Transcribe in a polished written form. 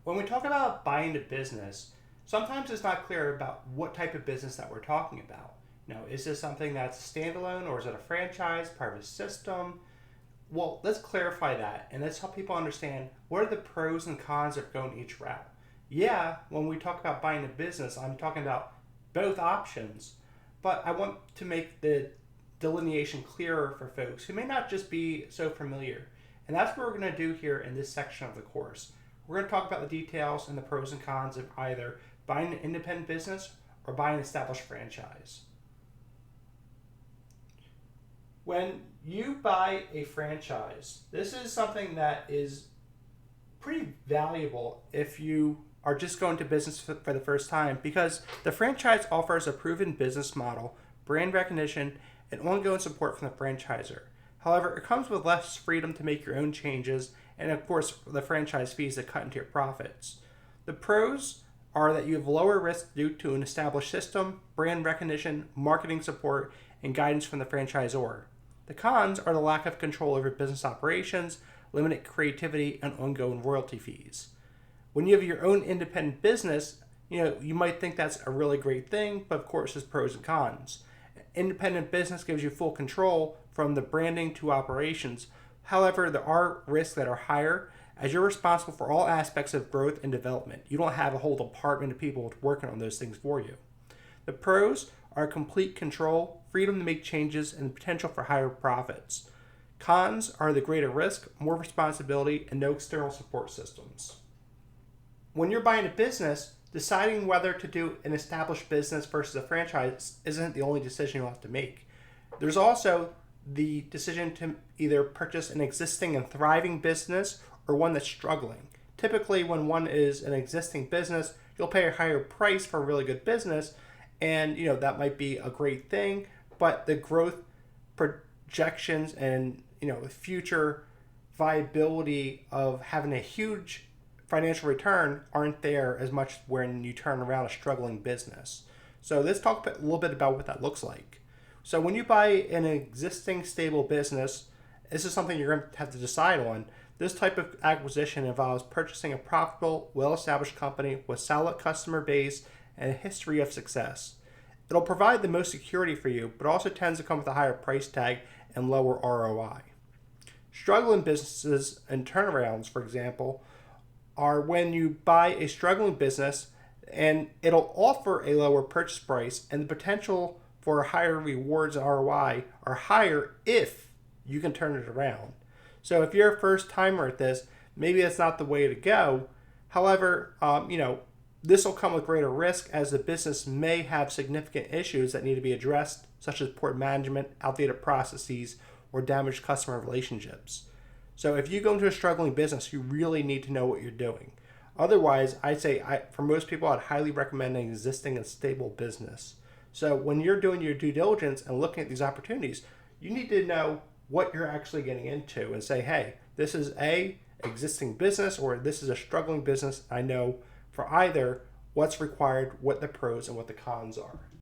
When we talk about buying a business, sometimes it's not clear about what type of business that we're talking about. Is this something that's standalone or is it a franchise, part of a system? Well, let's clarify that and let's help people understand what are the pros and cons of going each route. Yeah, when we talk about buying a business, I'm talking about both options, but I want to make the delineation clearer for folks who may not just be so familiar. And that's what we're going to do here in this section of the course. We're going to talk about the details and the pros and cons of either buying an independent business or buying an established franchise. When you buy a franchise, this is something that is pretty valuable if you are just going to business for the first time because the franchise offers a proven business model, brand recognition, and ongoing support from the franchisor. However, it comes with less freedom to make your own changes and, of course, the franchise fees that cut into your profits. The pros are that you have lower risk due to an established system, brand recognition, marketing support, and guidance from the franchisor. The cons are the lack of control over business operations, limited creativity, and ongoing royalty fees. When you have your own independent business, you might think that's a really great thing, but of course there's pros and cons. Independent business gives you full control from the branding to operations. However, there are risks that are higher as you're responsible for all aspects of growth and development. You don't have a whole department of people working on those things for you. The pros are complete control, freedom to make changes, and the potential for higher profits. Cons are the greater risk, more responsibility, and no external support systems. When you're buying a business, deciding whether to do an established business versus a franchise isn't the only decision you'll have to make. There's also the decision to either purchase an existing and thriving business or one that's struggling. Typically, when one is an existing business, you'll pay a higher price for a really good business, and that might be a great thing, but the growth projections and future viability of having a huge financial return aren't there as much when you turn around a struggling business. So let's talk a little bit about what that looks like. So when you buy an existing stable business, this is something you're going to have to decide on. This type of acquisition involves purchasing a profitable, well-established company with solid customer base and a history of success. It'll provide the most security for you, but also tends to come with a higher price tag and lower ROI. Struggling businesses and turnarounds, for example, are when you buy a struggling business and it'll offer a lower purchase price and the potential for higher rewards and ROI are higher if you can turn it around. So if you're a first timer at this, maybe that's not the way to go. However, this will come with greater risk as the business may have significant issues that need to be addressed, such as poor management, outdated processes, or damaged customer relationships. So if you go into a struggling business, you really need to know what you're doing. Otherwise, for most people, I'd highly recommend an existing and stable business. So when you're doing your due diligence and looking at these opportunities, you need to know what you're actually getting into and say, hey, this is a existing business or this is a struggling business. I know for either what's required, what the pros and what the cons are.